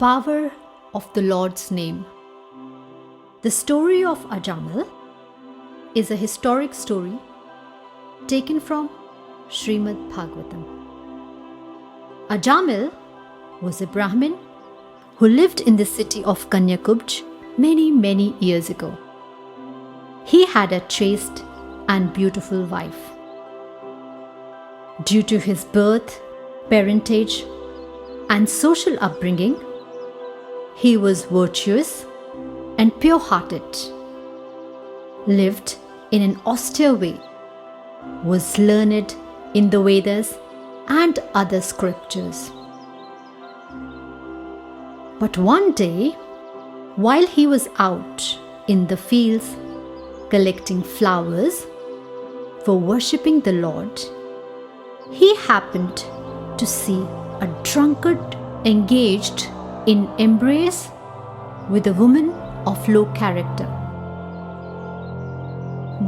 power of the Lord's name. The story of Ajamila is a historic story taken from Srimand Bhagvatam. Ajamila was a Brahmin who lived in the city of Kanyakubj many years ago. He had a chaste and beautiful wife. Due to his birth, parentage, and social upbringing, he was virtuous and pure-hearted, lived in an austere way, was learned in the Vedas and other scriptures. But one day, while he was out in the fields collecting flowers for worshipping the Lord, he happened to see a drunkard engaged in embrace with a woman of low character.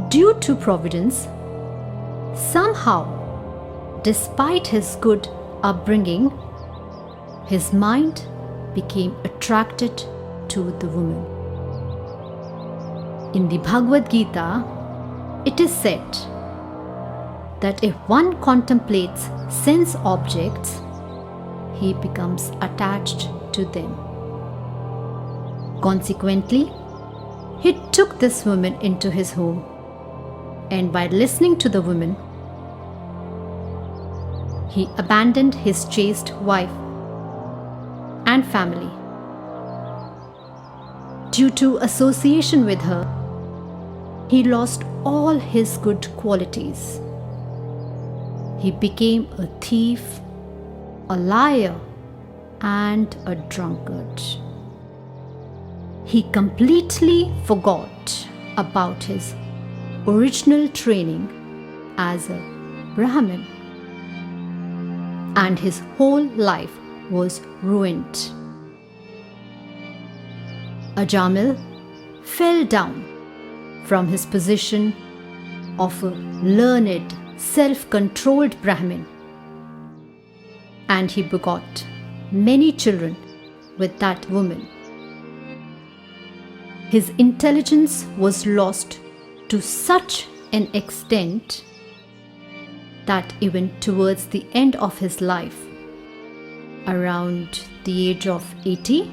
Due to providence, somehow, despite his good upbringing, his mind became attracted to the woman. In the Bhagavad Gita, it is said that if one contemplates sense objects, he becomes attached to them. Consequently, he took this woman into his home, and by listening to the woman, he abandoned his chaste wife and family. Due to association with her, he lost all his good qualities. He became a thief, a liar, and a drunkard. He completely forgot about his original training as a Brahmin, and his whole life was ruined. Ajamila fell down from his position of a learned, self-controlled Brahmin, and he begot many children with that woman. His intelligence was lost to such an extent that even towards the end of his life, around the age of 80,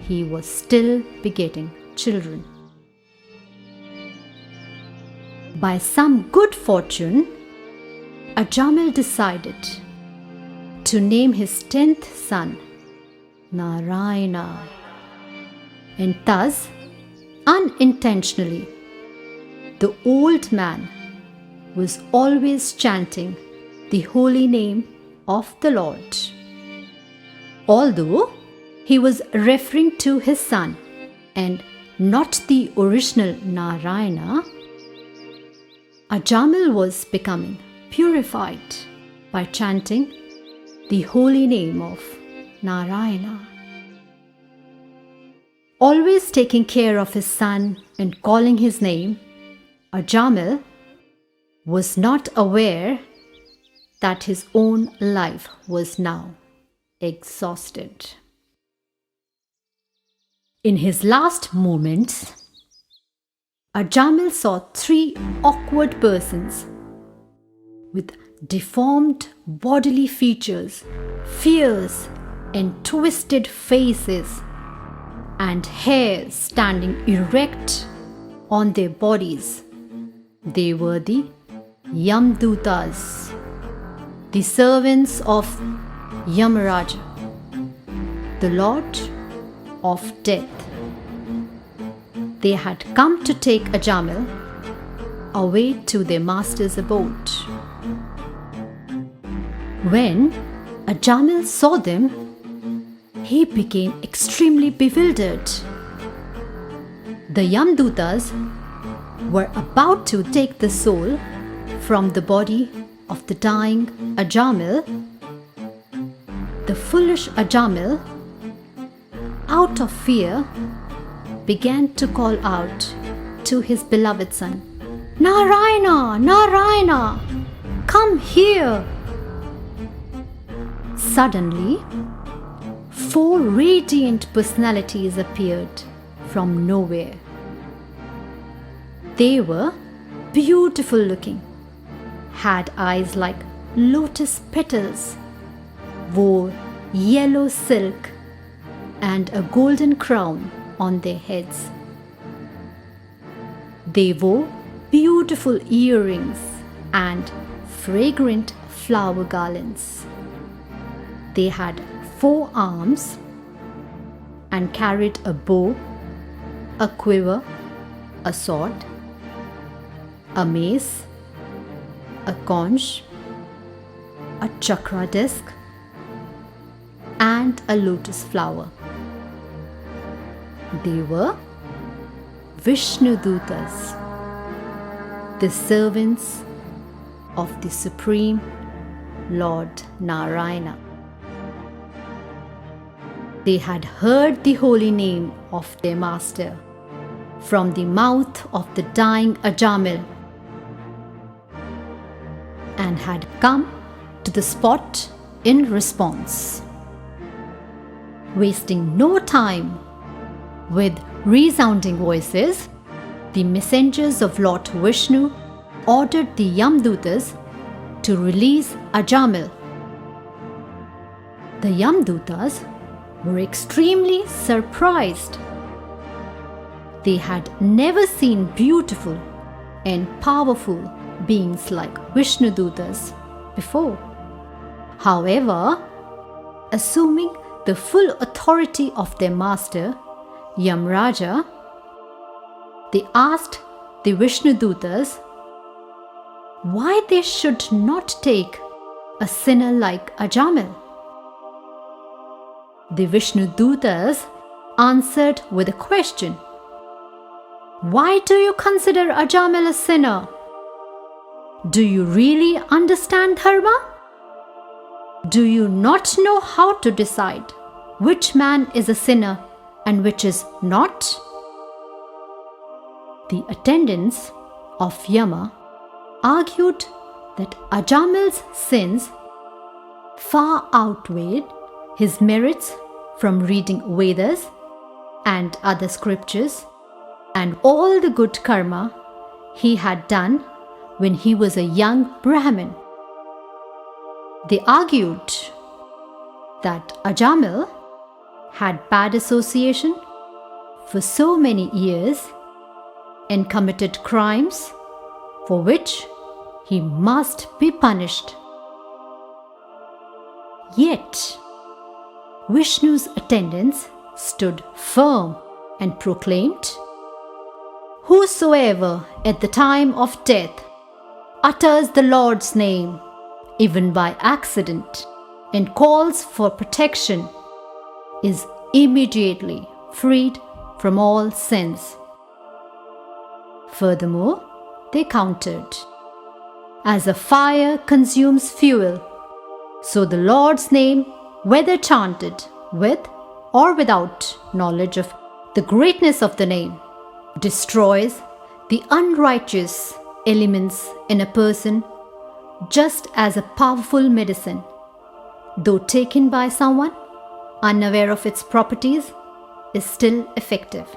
he was still begetting children. By some good fortune, Ajamila decided to name his 10th son Narayana, and thus, unintentionally, the old man was always chanting the holy name of the Lord. Although he was referring to his son and not the original Narayana, Ajamila was becoming purified by chanting the holy name of Narayana. Always taking care of his son and calling his name, Ajamila was not aware that his own life was now exhausted. In his last moments, Ajamila saw 3 awkward persons with deformed bodily features, fierce and twisted faces, and hair standing erect on their bodies. They were the Yamadutas, the servants of Yamaraja, the Lord of Death. They had come to take Ajamila away to their master's abode. When Ajamila saw them, he became extremely bewildered. The Yamadutas were about to take the soul from the body of the dying Ajamila. The foolish Ajamila, out of fear, began to call out to his beloved son, "Narayana, Narayana, come here!" Suddenly, 4 radiant personalities appeared from nowhere. They were beautiful looking, had eyes like lotus petals, wore yellow silk and a golden crown on their heads. They wore beautiful earrings and fragrant flower garlands. They had 4 arms and carried a bow, a quiver, a sword, a mace, a conch, a chakra disc, and a lotus flower. They were Vishnudutas, the servants of the Supreme Lord Narayana. They had heard the holy name of their master from the mouth of the dying Ajamila and had come to the spot in response. Wasting no time, with resounding voices, the messengers of Lord Vishnu ordered the Yamadutas to release Ajamila. The Yamadutas were extremely surprised. They had never seen beautiful and powerful beings like Vishnudutas before. However, assuming the full authority of their master, Yamaraja, they asked the Vishnudutas why they should not take a sinner like Ajamila. The Vishnudutas answered with a question. Why do you consider Ajamila a sinner? Do you really understand dharma? Do you not know how to decide which man is a sinner and which is not? The attendants of Yama argued that Ajamila's sins far outweighed his merits from reading Vedas and other scriptures and all the good karma he had done when he was a young Brahmin. They argued that Ajamila had bad association for so many years and committed crimes for which he must be punished. Yet, Vishnu's attendants stood firm and proclaimed, "Whosoever at the time of death utters the Lord's name, even by accident, and calls for protection, is immediately freed from all sins." Furthermore, they countered, "As a fire consumes fuel, so the Lord's name, whether chanted with or without knowledge of the greatness of the name, destroys the unrighteous elements in a person just as a powerful medicine, though taken by someone unaware of its properties, is still effective."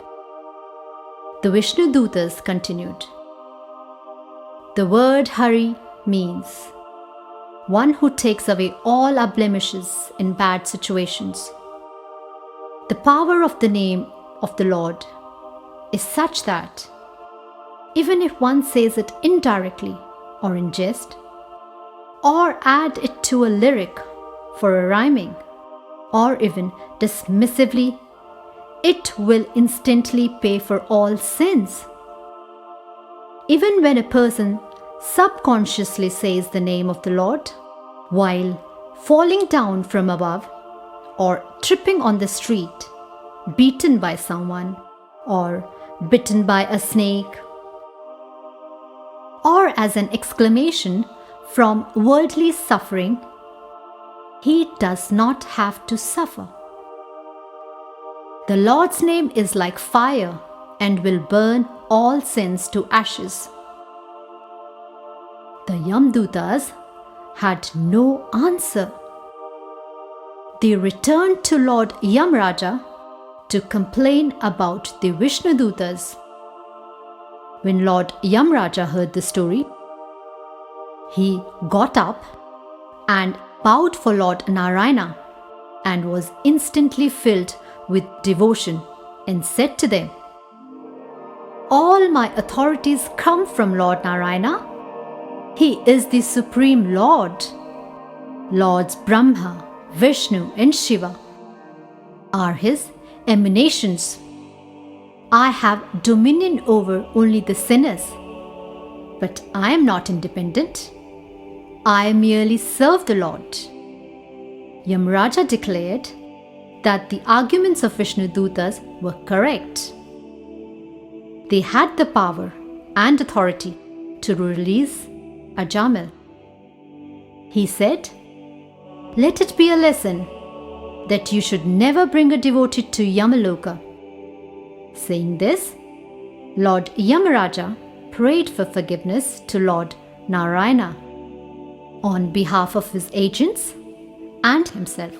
The Vishnudutas continued, "The word HARE means one who takes away all our blemishes in bad situations. The power of the name of the Lord is such that even if one says it indirectly or in jest, or add it to a lyric for a rhyming, or even dismissively, it will instantly pay for all sins. Even when a person subconsciously says the name of the Lord while falling down from above or tripping on the street, beaten by someone or bitten by a snake, or as an exclamation from worldly suffering, he does not have to suffer. The Lord's name is like fire and will burn all sins to ashes." The Yamadutas had no answer. they returned to Lord Yamaraja to complain about the Vishnudutas. When Lord Yamaraja heard the story, he got up and bowed for Lord Narayana and was instantly filled with devotion and said to them, "All my authorities come from Lord Narayana. He is the Supreme Lord. Lords Brahma, Vishnu and Shiva are his emanations. I have dominion over only the sinners, but I am not independent. I merely serve the Lord." Yamaraja declared that the arguments of Vishnudutas were correct. They had the power and authority to release Ajamila. He said, "Let it be a lesson that you should never bring a devotee to Yamaloka." Saying this, Lord Yamaraja prayed for forgiveness to Lord Narayana on behalf of his agents and himself.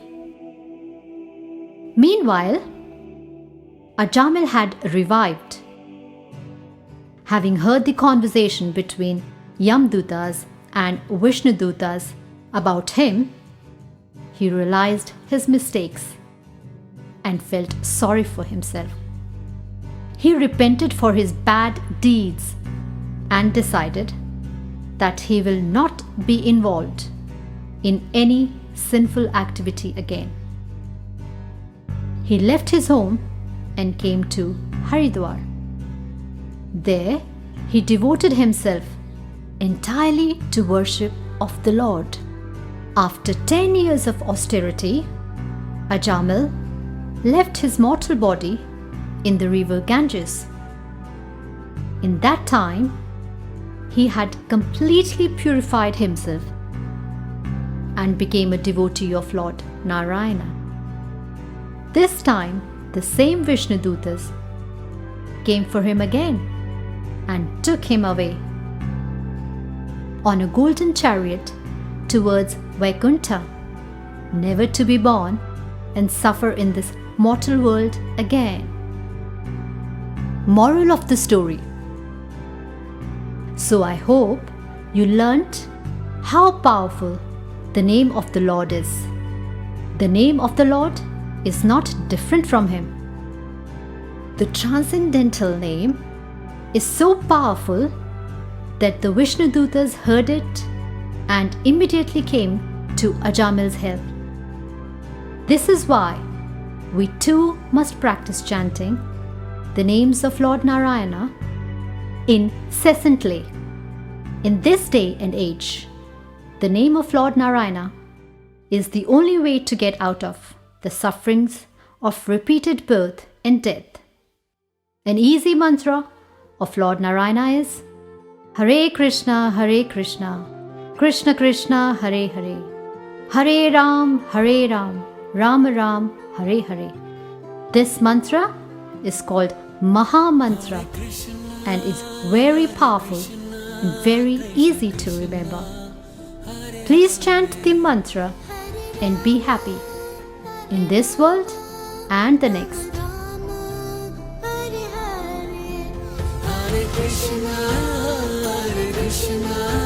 Meanwhile, Ajamila had revived. Having heard the conversation between Yamadutas and Vishnudutas about him, he realized his mistakes and felt sorry for himself. He repented for his bad deeds and decided that he will not be involved in any sinful activity again. He left his home and came to Haridwar. There, he devoted himself entirely to worship of the Lord. After 10 years of austerity, Ajamila left his mortal body in the river Ganges. In that time, he had completely purified himself and became a devotee of Lord Narayana. This time, the same Vishnudutas came for him again and took him away on a golden chariot towards Vaikuntha, never to be born and suffer in this mortal world again. Moral of the story. So I hope you learnt how powerful the name of the Lord is. The name of the Lord is not different from him. The transcendental name is so powerful that the Vishnudutas heard it and immediately came to Ajamila's help. This is why we too must practice chanting the names of Lord Narayana incessantly. In this day and age, the name of Lord Narayana is the only way to get out of the sufferings of repeated birth and death. An easy mantra of Lord Narayana is Hare Krishna, Krishna Krishna, Hare Hare, Hare Ram, Ram Ram, Hare Hare. This mantra is called Maha Mantra and is very powerful and very easy to remember. Please chant the mantra and be happy in this world and the next. Hare Krishna, Hare Krishna.